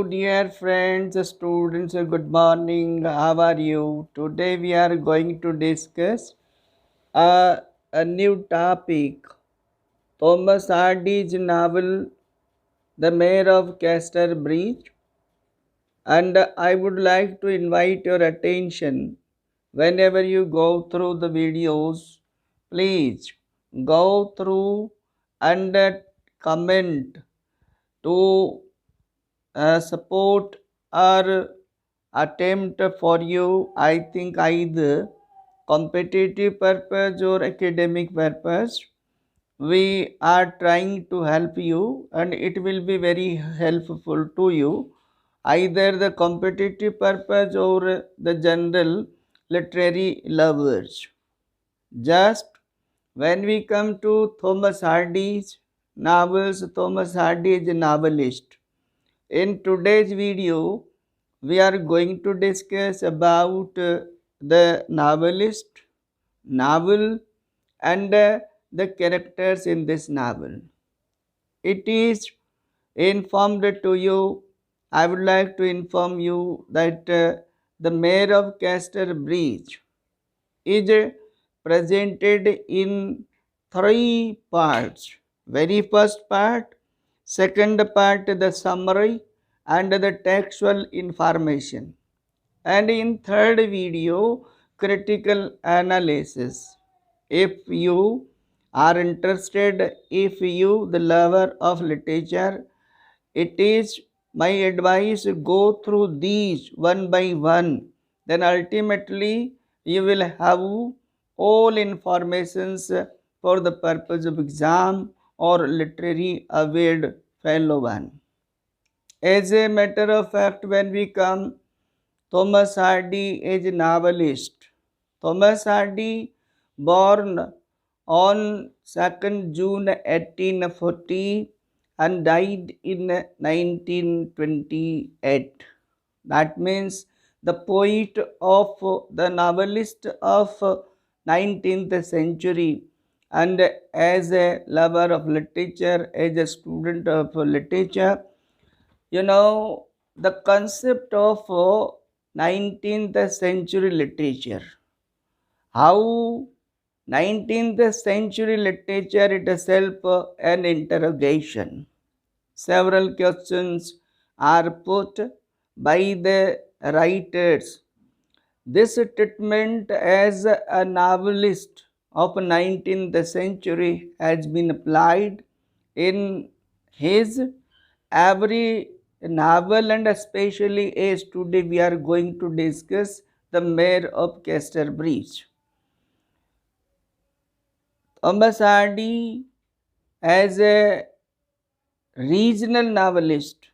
dear friends, students, good morning. How are you? Today we are going to discuss a new topic. Thomas Hardy's novel, The Mayor of Casterbridge. And I would like to invite your attention whenever you go through the videos, please go through and comment to support or attempt for you. I think either competitive purpose or academic purpose, we are trying to help you and it will be very helpful to you, either the competitive purpose or the general literary lovers. Just when we come to Thomas Hardy's novels, Thomas Hardy is a novelist. In today's video, we are going to discuss about the novelist, novel, and the characters in this novel. It is informed to you. I would like to inform you that the Mayor of Casterbridge is presented in three parts. Very first part, second part the summary and the textual information, and in third video critical analysis. If you are interested, if you the lover of literature, it is my advice, go through these one by one. Then ultimately you will have all informations for the purpose of exam or literary award fellow one. As a matter of fact, when we come, Thomas Hardy is a novelist. Thomas Hardy, born on 2nd June 1840 and died in 1928. That means the poet of the novelist of 19th century, and as a lover of literature, as a student of literature, you know the concept of 19th century literature, how 19th century literature itself an interrogation. Several questions are put by the writers. This treatment as a novelist of 19th century has been applied in his every novel, and especially as today we are going to discuss the Mayor of Casterbridge. Thomas Hardy as a regional novelist.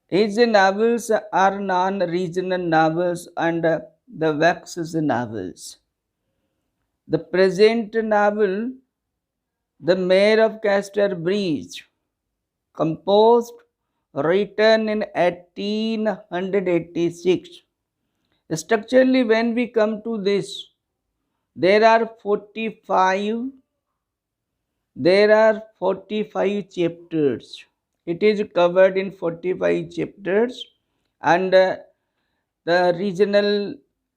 His novels are non-regional novels and the Wax's novels. The present novel, The Mayor of Casterbridge, composed, written in 1886. Structurally, when we come to this, there are 45 chapters. It is covered in 45 chapters, and the regional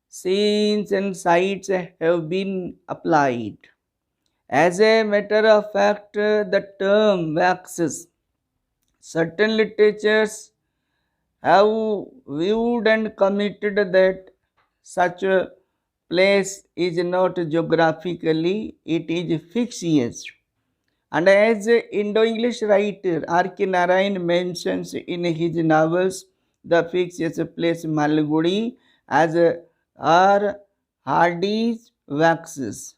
scenes and sites have been applied. As a matter of fact, the term waxes, certain literatures have viewed and committed that such a place is not geographically, it is fictitious. And as Indo-English writer R.K. Narayan mentions in his novels, the fictitious place Malgudi as R. Hardy's waxes.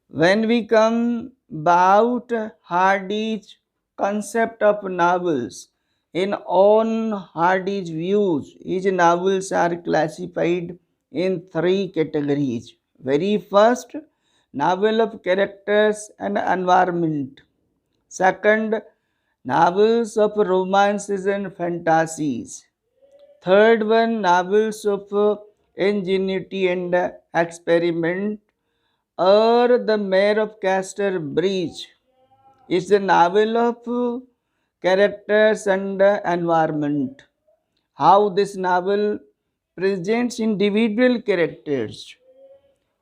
When we come about Hardy's concept of novels, in on Hardy's views, his novels are classified in three categories. Very first, novel of characters and environment. Second, novels of romances and fantasies. Third one, novels of ingenuity and experiment. Or The Mayor of Casterbridge is a novel of characters and environment. How this novel presents individual characters,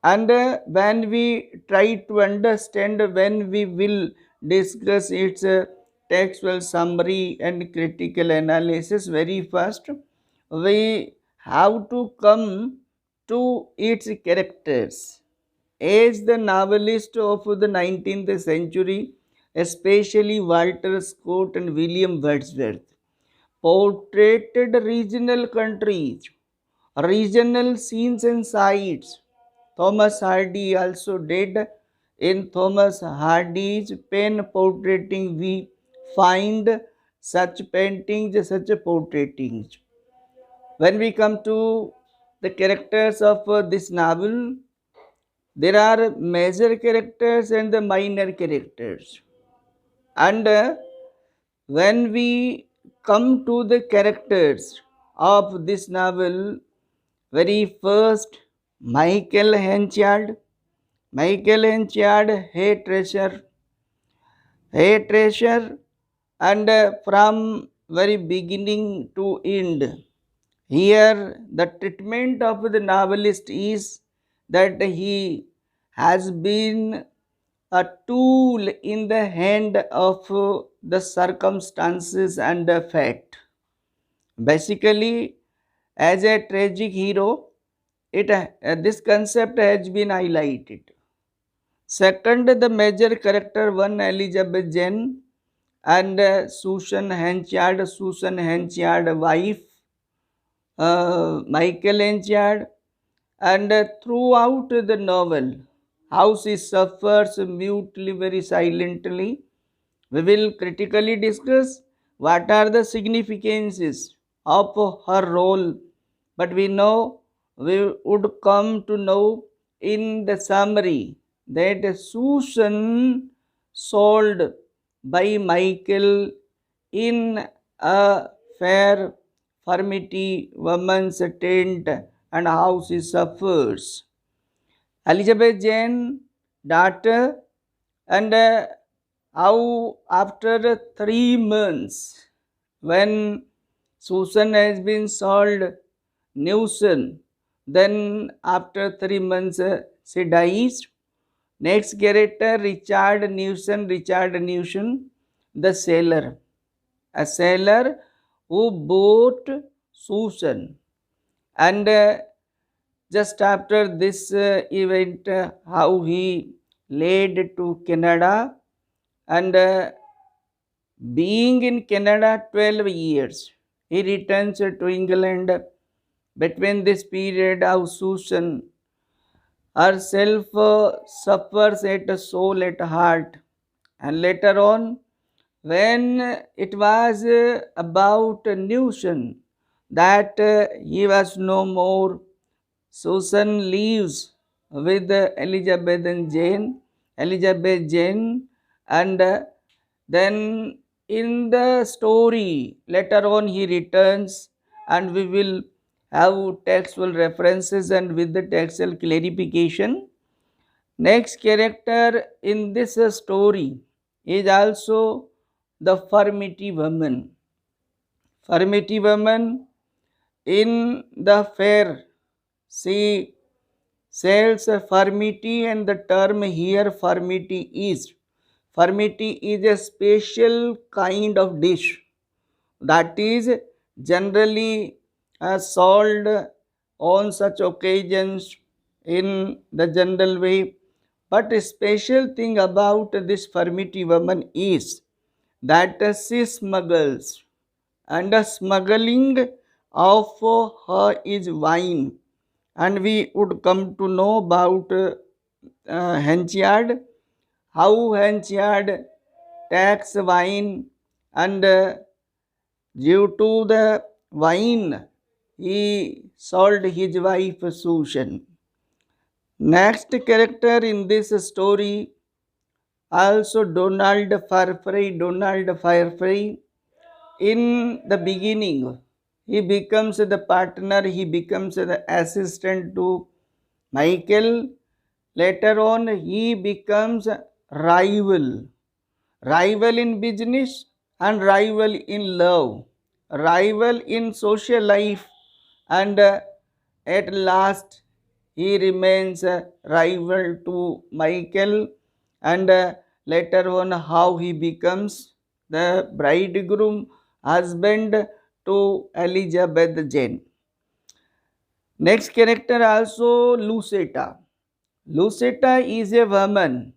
and when we try to understand, when we will discuss its textual summary and critical analysis. Very first, we have to come to its characters. As the novelist of the 19th century, especially Walter Scott and William Wordsworth, portrayed regional countries, regional scenes and sites. Thomas Hardy also did. In Thomas Hardy's pen portraiting, we find such paintings, such portraitings. When we come to the characters of this novel, there are major characters and the minor characters. And when we come to the characters of this novel, very first, Michael Henchard. Michael Henchard, hairdresser, and from very beginning to end. Here, the treatment of the novelist is that he has been a tool in the hand of the circumstances and the fate. Basically, as a tragic hero, this concept has been highlighted. Second, the major character one, Elizabeth Jane and Susan Henchard wife, Michael Henchard, and throughout the novel, how she suffers mutely, very silently. We will critically discuss what are the significances of her role, but we would come to know in the summary that Susan sold by Michael in a fair furmity woman's tent, and how she suffers. Elizabeth Jane, daughter, and how after 3 months, when Susan has been sold, Newson, then after 3 months she dies. Next character, Richard Newson, the sailor, a sailor who bought Susan, and just after this event, how he laid to Canada, and being in Canada 12 years, he returns to England. Between this period, how Susan herself suffers at soul, at heart, and later on, when it was about Newson that he was no more, Susan leaves with Elizabeth Jane, and then in the story later on he returns, and we will have textual references and with the textual clarification. Next character in this story is also the Furmity woman. Furmity woman in the fair, she sells furmity, and the term here furmity is a special kind of dish that is generally sold on such occasions in the general way. But a special thing about this furmity woman is that she smuggles, and the smuggling of her is wine, and we would come to know about Henchard, how Henchard takes wine, and due to the wine he sold his wife Susan. Next character in this story also Donald Firefly. In the beginning, he becomes the partner, he becomes the assistant to Michael. Later on, he becomes rival in business and rival in love, rival in social life, and at last he remains a rival to Michael, and later on how he becomes the bridegroom husband to Elizabeth Jane. Next character also Lucetta. Lucetta is a woman,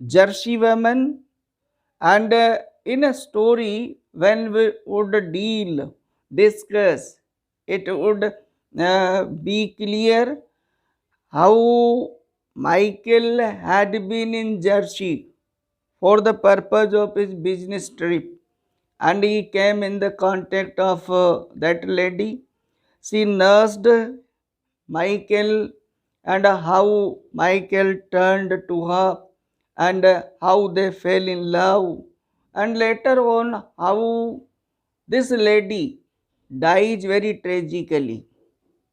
Jersey woman, and in a story when we would deal, discuss, it would be clear how Michael had been in Jersey for the purpose of his business trip, and he came in the contact of that lady. She nursed Michael, and how Michael turned to her, and how they fell in love, and later on how this lady dies very tragically.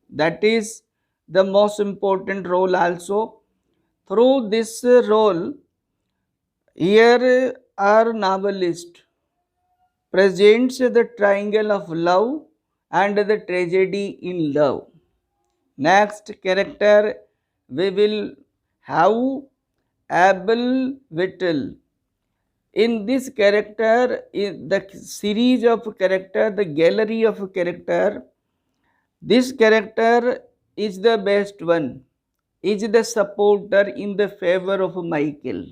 That is the most important role also. Through this role, here our novelist presents the triangle of love and the tragedy in love. Next character we will have Abel Whittle. In this character, in the series of character, the gallery of character, this character is the best one, is the supporter in the favor of Michael.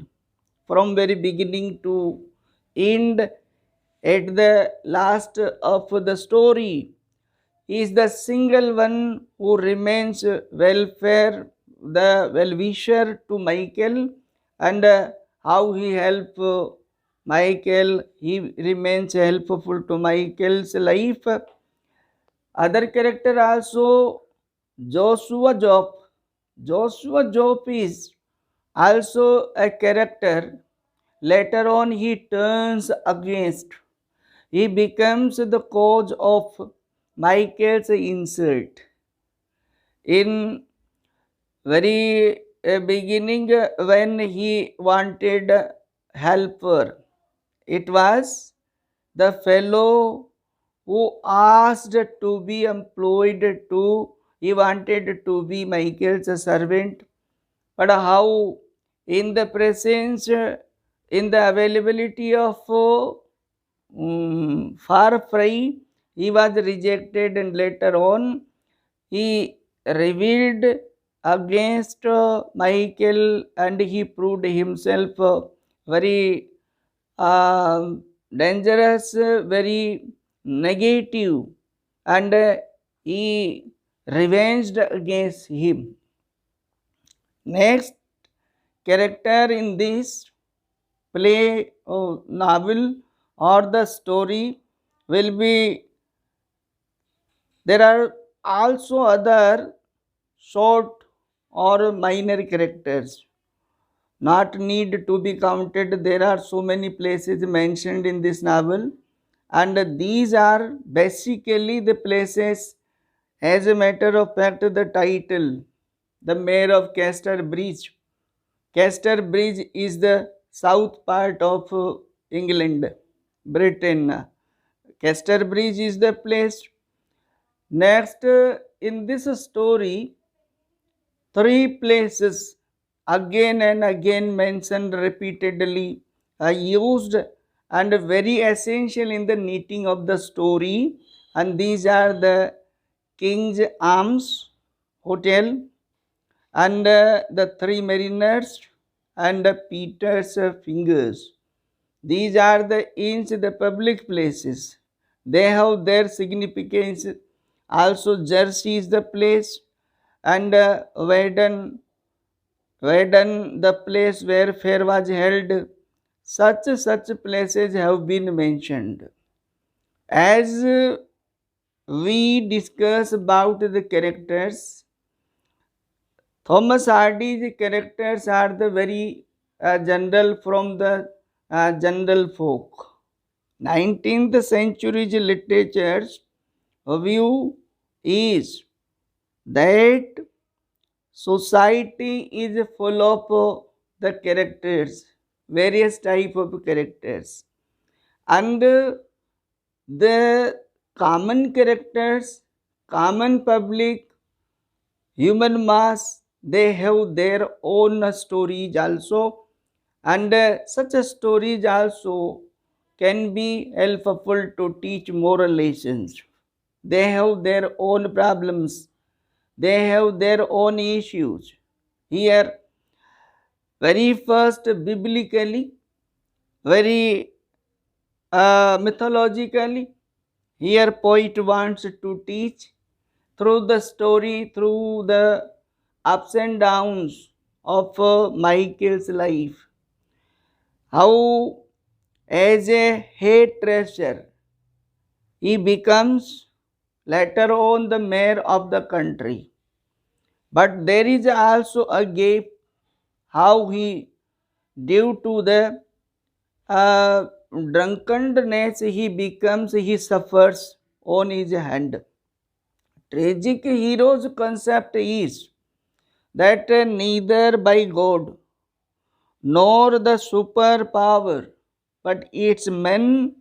From very beginning to end, at the last of the story, he is the single one who remains welfare, the well-wisher to Michael, and how he help Michael, he remains helpful to Michael's life. Other character also Joshua Job. Joshua Job is also a character. Later on, he turns against. He becomes the cause of Michael's insult. In very beginning, when he wanted helper, it was the fellow who asked to be employed to, he wanted to be Michael's servant, but how in the presence, in the availability of far fry, he was rejected, and later on he revealed against Michael, and he proved himself very dangerous, very negative, and he revenged against him. Next character in this play or novel or the story will be, there are also other short or minor characters, not need to be counted. There are so many places mentioned in this novel, and these are basically the places. As a matter of fact, the title, the mayor of Casterbridge. Casterbridge is the south part of England, Britain. Casterbridge is the place. Next, in this story, three places again and again mentioned repeatedly are used and very essential in the knitting of the story, and these are the King's Arms Hotel, and the Three Mariners, and Peter's Fingers. These are the inns, the public places. They have their significance. Also, Jersey is the place, and Weddon, the place where fair was held. Such places have been mentioned. As we discuss about the characters, Thomas Hardy's characters are the very general from the general folk. 19th century's literature's view is that society is full of the characters, various type of characters, and the common characters, common public, human mass, they have their own stories also, and such stories also can be helpful to teach moral lessons. They have their own problems, they have their own issues. Here, very first, biblically, very mythologically, here poet wants to teach through the story, through the ups and downs of Michael's life, how as a hairdresser he becomes later on the mayor of the country. But there is also a gap how he, due to the uh, drunkenness, he suffers on his hand. Tragic hero's concept is that neither by God nor the superpower, but it's men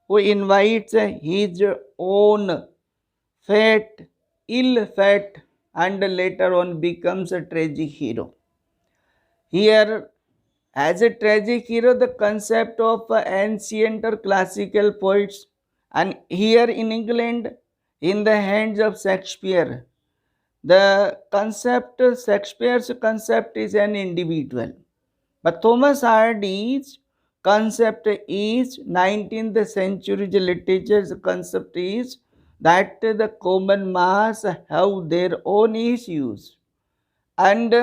who invites his own fate, ill fate, and later on becomes a tragic hero. Here, as a tragic hero, the concept of ancient or classical poets, and here in England, in the hands of Shakespeare, the concept, Shakespeare's concept is an individual. But Thomas Hardy's concept is 19th century literature's concept is that the common mass have their own issues, and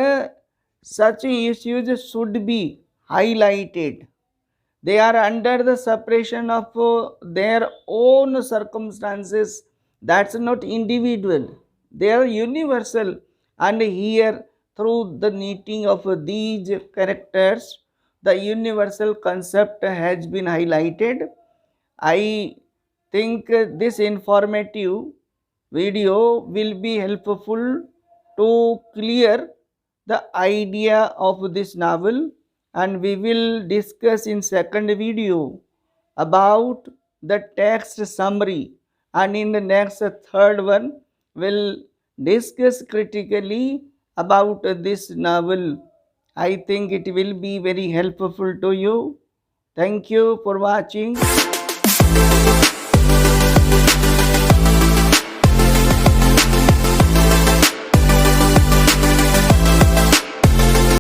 such issues should be highlighted. They are under the suppression of their own circumstances. That's not individual, they are universal. And here, through the knitting of these characters, the universal concept has been highlighted. I think this informative video will be helpful to clear the idea of this novel, and we will discuss in second video about the text summary, and in the next third one will discuss critically about this novel. I think it will be very helpful to you. Thank you for watching.